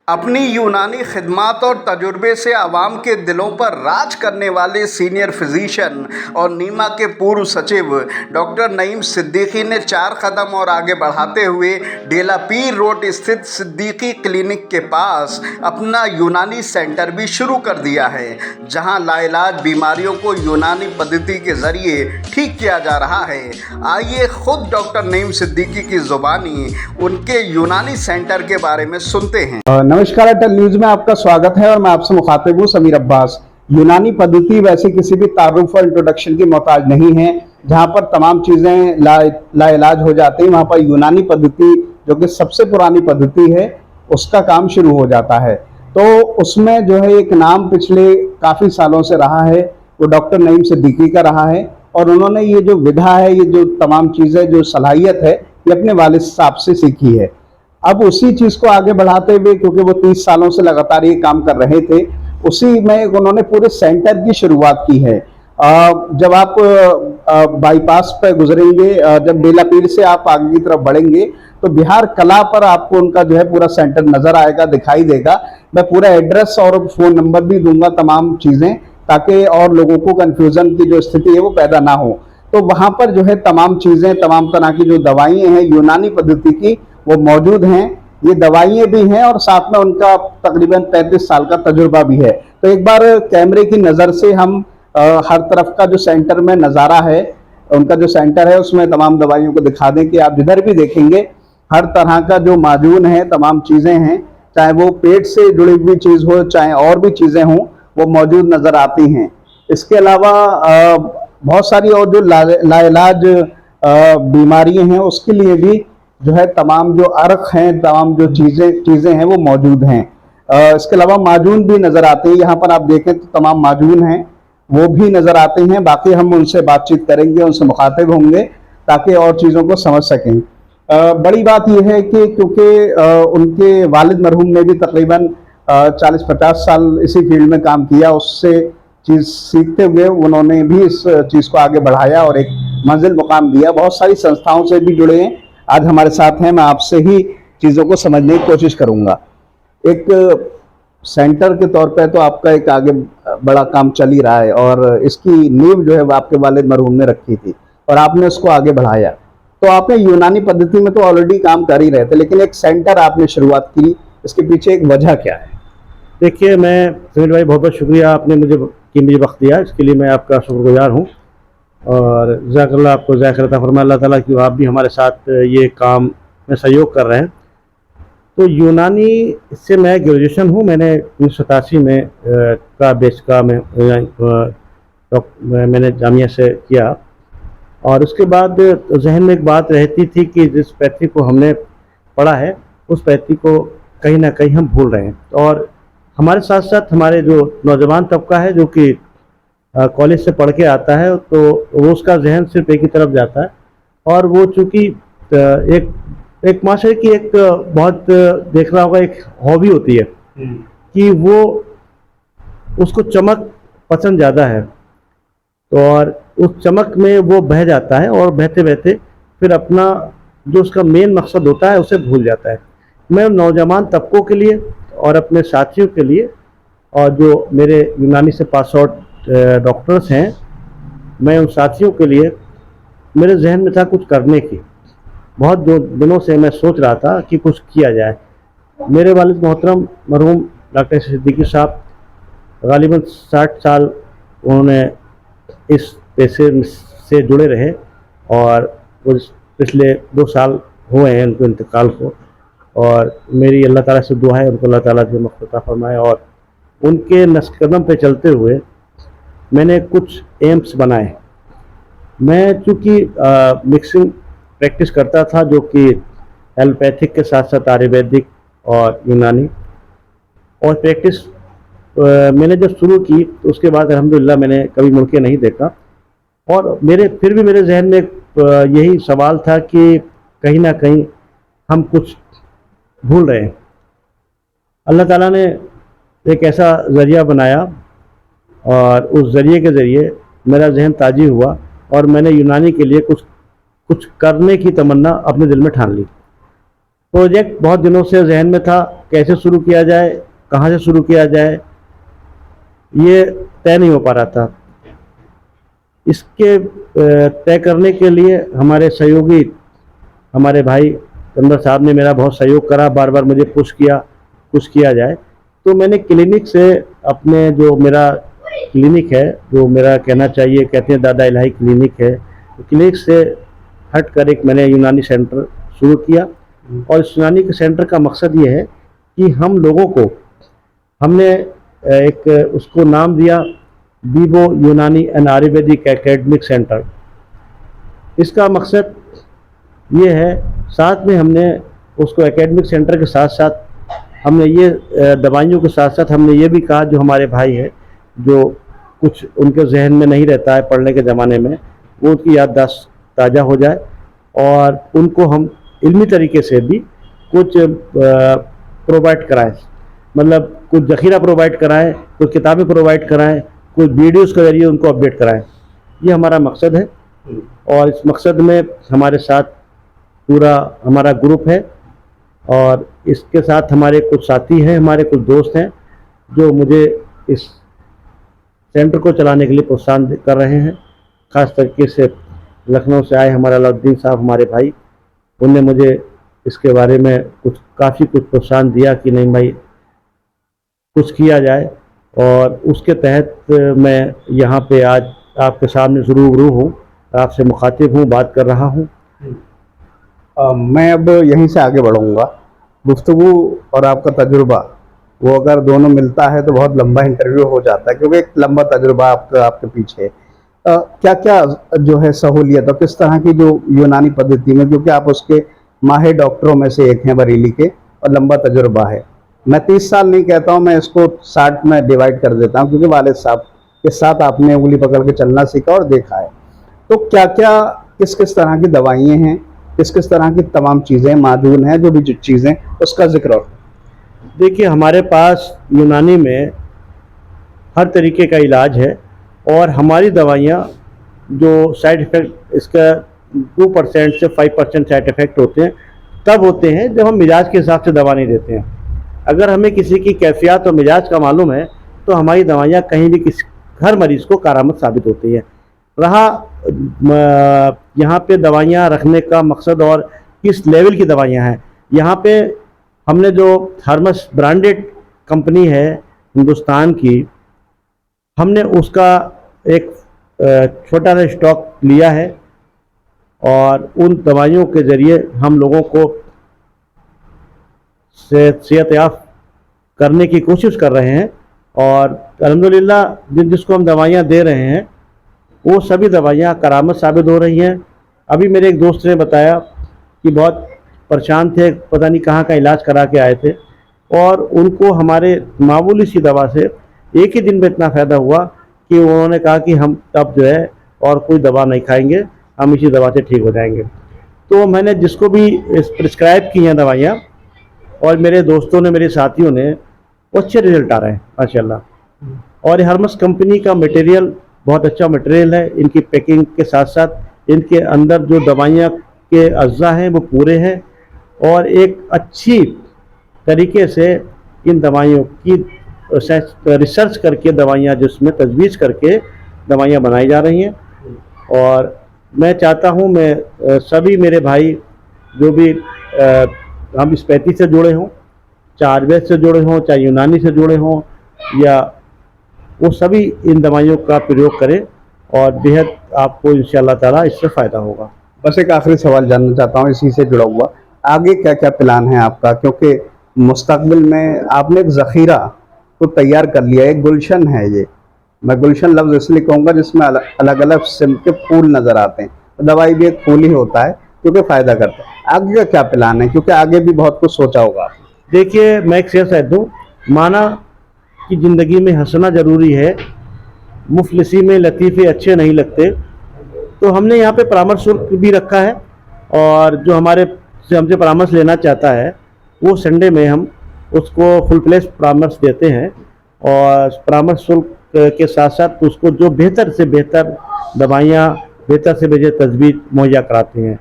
अपनी यूनानी खिदमात और तजुर्बे से आवाम के दिलों पर राज करने वाले सीनियर फिजिशियन और नीमा के पूर्व सचिव डॉक्टर नईम सिद्दीकी ने 4 कदम और आगे बढ़ाते हुए डेला पीर रोड स्थित सिद्दीकी क्लिनिक के पास अपना यूनानी सेंटर भी शुरू कर दिया है, जहां लाइलाज बीमारियों को यूनानी पद्धति के ज़रिए ठीक किया जा रहा है। आइए खुद डॉक्टर नईम सिद्दीकी की ज़ुबानी उनके यूनानी सेंटर के बारे में सुनते हैं। नमस्कार, अटल न्यूज में आपका स्वागत है और मैं आपसे मुखातिब हूँ समीर अब्बास। यूनानी पद्धति वैसे किसी भी तारुफ और इंट्रोडक्शन की मोहताज नहीं है। जहाँ पर तमाम चीज़ें लाइलाज हो जाती हैं, वहाँ पर यूनानी पद्धति जो कि सबसे पुरानी पद्धति है उसका काम शुरू हो जाता है। तो उसमें जो है एक नाम पिछले काफ़ी सालों से रहा है, वो डॉक्टर नईम सिद्दीकी का रहा है। और उन्होंने ये जो विधा है, ये जो तमाम चीज़ें, जो सलाहियत है, ये अपने वालिद साहब से सीखी है। अब उसी चीज को आगे बढ़ाते हुए, क्योंकि वो 30 सालों से लगातार ये काम कर रहे थे, उसी में उन्होंने पूरे सेंटर की शुरुआत की है। जब आप बाईपास पर गुजरेंगे, जब बेला पीर से आप आगे की तरफ बढ़ेंगे तो बिहार कला पर आपको उनका जो है पूरा सेंटर नजर आएगा, दिखाई देगा। मैं पूरा एड्रेस और फोन नंबर भी दूंगा, तमाम चीजें, ताकि और लोगों को कंफ्यूजन की जो स्थिति है वो पैदा ना हो। तो वहां पर जो है तमाम चीजें, तमाम तरह की जो दवाइयां हैं यूनानी पद्धति की, वो मौजूद हैं। ये दवाइयाँ भी हैं और साथ में उनका तकरीबन 35 साल का तजुर्बा भी है। तो एक बार कैमरे की नज़र से हम हर तरफ का जो सेंटर में नज़ारा है, उनका जो सेंटर है, उसमें तमाम दवाइयों को दिखा दें कि आप जिधर भी देखेंगे हर तरह का जो माजून है, तमाम चीज़ें हैं, चाहे वो पेट से जुड़ी हुई चीज़ हो, चाहे और भी चीज़ें हों, वो मौजूद नज़र आती हैं। इसके अलावा बहुत सारी और जो लाइलाज बीमारियाँ हैं उसके लिए भी जो है तमाम जो अर्क हैं, तमाम जो चीज़ें हैं वो मौजूद हैं। इसके अलावा माजून भी नज़र आते हैं। यहाँ पर आप देखें तो तमाम माजून हैं, वो भी नज़र आते हैं। बाकी हम उनसे बातचीत करेंगे, उनसे मुखातिब होंगे ताकि और चीज़ों को समझ सकें। बड़ी बात यह है कि क्योंकि उनके वालिद मरहूम ने भी तकरीबन 40-50 साल इसी फील्ड में काम किया, उससे चीज़ सीखते हुए उन्होंने भी इस चीज़ को आगे बढ़ाया और एक मंजिल मुकाम दिया। बहुत सारी संस्थाओं से भी जुड़े हैं, आज हमारे साथ हैं। मैं आपसे ही चीज़ों को समझने की कोशिश करूंगा। एक सेंटर के तौर पे तो आपका एक आगे बड़ा काम चल ही रहा है और इसकी नींव जो है वो आपके वालिद मरहूम ने रखी थी और आपने उसको आगे बढ़ाया। तो आपने यूनानी पद्धति में तो ऑलरेडी काम कर ही रहे थे, लेकिन एक सेंटर आपने शुरुआत की, इसके पीछे एक वजह क्या है? देखिए, मैं समीर भाई, बहुत बहुत शुक्रिया, आपने मुझे वक्त दिया, इसके लिए मैं आपका शुक्रगुजार हूँ। और ज़ाकल्लाह आपको ज़ाकरता फरमाए अल्लाह ताला कि आप भी हमारे साथ ये काम में सहयोग कर रहे हैं। तो यूनानी से मैं ग्रेजुएशन हूँ, मैंने 1987 में का बेच का मैंने जामिया से किया। और उसके बाद जहन में एक बात रहती थी कि जिस पैथी को हमने पढ़ा है उस पैथी को कहीं ना कहीं हम भूल रहे हैं। और हमारे साथ साथ हमारे जो नौजवान तबका है जो कि कॉलेज से पढ़ के आता है, तो वो उसका जहन सिर्फ एक ही तरफ जाता है। और वो चूँकि एक माशरे की एक बहुत देख रहा होगा, एक हॉबी होती है कि वो उसको चमक पसंद ज़्यादा है, तो और उस चमक में वो बह जाता है और बहते बहते फिर अपना जो उसका मेन मकसद होता है उसे भूल जाता है। मैं नौजवान तबकों के लिए और अपने साथियों के लिए, और जो मेरे यूनानी से पास आउट डॉक्टर्स हैं, मैं उन साथियों के लिए, मेरे जहन में था कुछ करने की। बहुत दिनों से मैं सोच रहा था कि कुछ किया जाए। मेरे वालिद मोहतरम मरहूम डॉक्टर सिद्दीकी साहब गालिबन 60 साल उन्होंने इस पेशे से जुड़े रहे और पिछले 2 साल हुए हैं उनको इंतकाल को। और मेरी अल्लाह ताला से दुआ है उनको अल्लाह ताला जो मग़फ़िरत फरमाए। और उनके नक्श-ए-कदम पे चलते हुए मैंने कुछ एम्स बनाए। मैं चूँकि मिक्सिंग प्रैक्टिस करता था, जो कि एलोपैथिक के साथ साथ आयुर्वेदिक और यूनानी, और प्रैक्टिस मैंने जब शुरू की तो उसके बाद अल्हम्दुलिल्लाह मैंने कभी मुड़ के नहीं देखा। और फिर भी मेरे जहन में यही सवाल था कि कहीं ना कहीं हम कुछ भूल रहे हैं। अल्लाह ताला ने एक ऐसा ज़रिया बनाया और उस ज़रिए के ज़रिए मेरा जहन ताज़ी हुआ और मैंने यूनानी के लिए कुछ करने की तमन्ना अपने दिल में ठान ली। प्रोजेक्ट बहुत दिनों से जहन में था, कैसे शुरू किया जाए, कहाँ से शुरू किया जाए, ये तय नहीं हो पा रहा था। इसके तय करने के लिए हमारे सहयोगी, हमारे भाई तनवर साहब ने मेरा बहुत सहयोग करा, बार बार मुझे पुश किया जाए। तो मैंने क्लिनिक से, अपने जो मेरा क्लिनिक है, जो मेरा कहना चाहिए, कहते हैं दादा इलाही क्लिनिक है, तो क्लिनिक से हट कर एक मैंने यूनानी सेंटर शुरू किया। और इस यूनानी के सेंटर का मकसद ये है कि हम लोगों को, हमने एक उसको नाम दिया विवो यूनानी एंड आयुर्वेदिक एकेडमिक सेंटर। इसका मकसद ये है, साथ में हमने उसको एकेडमिक सेंटर के साथ साथ हमने ये दवाइयों के साथ साथ हमने ये भी कहा, जो हमारे भाई हैं, जो कुछ उनके जहन में नहीं रहता है पढ़ने के ज़माने में, वो उनकी याददाश्त ताज़ा हो जाए और उनको हम इल्मी तरीके से भी कुछ प्रोवाइड कराएं, मतलब कुछ ज़ख़ीरा प्रोवाइड कराएं, कुछ किताबें प्रोवाइड कराएं, कुछ वीडियोज़ के ज़रिए उनको अपडेट कराएं। ये हमारा मकसद है और इस मकसद में हमारे साथ पूरा हमारा ग्रुप है और इसके साथ हमारे कुछ साथी हैं, हमारे कुछ दोस्त हैं, जो मुझे इस सेंटर को चलाने के लिए प्रोत्साहन कर रहे हैं। ख़ास तरीके से लखनऊ से आए हमारा अलाउद्दीन साहब, हमारे भाई, उनने मुझे इसके बारे में काफ़ी कुछ प्रोत्साहन दिया कि नहीं भाई कुछ किया जाए, और उसके तहत मैं यहाँ पे आज आपके सामने रूबरू हूँ, आपसे मुखातिब हूँ, बात कर रहा हूँ। मैं अब यहीं से आगे बढ़ूँगा। गुफ्तगू और आपका तजुर्बा, वो अगर दोनों मिलता है तो बहुत लंबा इंटरव्यू हो जाता है, क्योंकि एक लंबा तजुर्बा आपके पीछे है। क्या क्या जो है सहूलियत और किस तरह की जो यूनानी पद्धति में, क्योंकि आप उसके माहिर डॉक्टरों में से एक हैं बरेली के, और लंबा तजुर्बा है। मैं 30 साल नहीं कहता हूँ, मैं इसको 60 में डिवाइड कर देता हूँ, क्योंकि वालिद साहब के साथ आपने उंगली पकड़ के चलना सीखा और देखा है। तो क्या क्या किस किस तरह की दवाइयाँ हैं, किस किस तरह की तमाम चीज़ें मादून हैं, जो भी चीज़ें, उसका जिक्र हो। देखिए, हमारे पास यूनानी में हर तरीके का इलाज है और हमारी दवाइयाँ जो साइड इफ़ेक्ट इसका 2% से 5% साइड इफ़ेक्ट होते हैं, तब होते हैं जब हम मिजाज के हिसाब से दवा नहीं देते हैं। अगर हमें किसी की कैफियत और मिजाज का मालूम है तो हमारी दवाइयाँ कहीं भी हर मरीज़ को कारामद साबित होती है। रहा यहाँ पे दवाइयाँ रखने का मकसद और किस लेवल की दवाइयाँ हैं, यहाँ पे हमने जो थर्मस ब्रांडेड कंपनी है हिंदुस्तान की, हमने उसका एक छोटा सा स्टॉक लिया है और उन दवाइयों के ज़रिए हम लोगों को सेहतयाब करने की कोशिश कर रहे हैं। और अल्हम्दुलिल्लाह जिसको हम दवाइयाँ दे रहे हैं वो सभी दवाइयाँ करामत साबित हो रही हैं। अभी मेरे एक दोस्त ने बताया कि बहुत परेशान थे, पता नहीं कहाँ का इलाज करा के आए थे और उनको हमारे मामूली सी दवा से एक ही दिन में इतना फ़ायदा हुआ कि उन्होंने कहा कि हम तब जो है और कोई दवा नहीं खाएंगे, हम इसी दवा से ठीक हो जाएंगे। तो मैंने जिसको भी प्रिस्क्राइब की हैं दवाइयाँ, और मेरे दोस्तों ने, मेरे साथियों ने, वो अच्छे रिजल्ट आ रहे हैं माशाल्लाह। और हर्मस कंपनी का मटेरियल बहुत अच्छा मटेरियल है। इनकी पैकिंग के साथ साथ इनके अंदर जो दवाइयाँ के अज्जा हैं वो पूरे हैं और एक अच्छी तरीके से इन दवाइयों की रिसर्च करके दवाइयाँ जिसमें तजवीज़ करके दवाइयाँ बनाई जा रही हैं। और मैं चाहता हूँ मैं सभी मेरे भाई जो भी हम इस पैथी से जुड़े हों, चाहे आयुर्वेद से जुड़े हों, चाहे यूनानी से जुड़े हों, या वो सभी इन दवाइयों का प्रयोग करें और बेहद आपको इंशाअल्लाह ताला इससे फ़ायदा होगा। बस एक आखिरी सवाल जानना चाहता हूँ इसी से जुड़ा हुआ, आगे क्या क्या प्लान है आपका, क्योंकि मुस्तकबिल में आपने एक ज़ख़ीरा को तैयार कर लिया, एक गुलशन है ये, मैं गुलशन लफ्ज़ इसलिए कहूँगा जिसमें अलग अलग किस्म के फूल नज़र आते हैं। तो दवाई भी एक फूल ही होता है क्योंकि फ़ायदा करता है। आगे का क्या प्लान है, क्योंकि आगे भी बहुत कुछ सोचा होगा आपने? देखिए, मैं एक शेर शायद दूँ, माना कि ज़िंदगी में हंसना ज़रूरी है, मुफलिसी में लतीफ़े अच्छे नहीं लगते। तो हमने यहाँ पे परामर्श शुल्क भी रखा है और जो हमसे परामर्श लेना चाहता है वो संडे में हम उसको फुल प्लेस परामर्श देते हैं और परामर्श शुल्क के साथ साथ उसको जो बेहतर से बेहतर दवाइयाँ, बेहतर से बेहतर तजवीज़ मुहैया कराते हैं।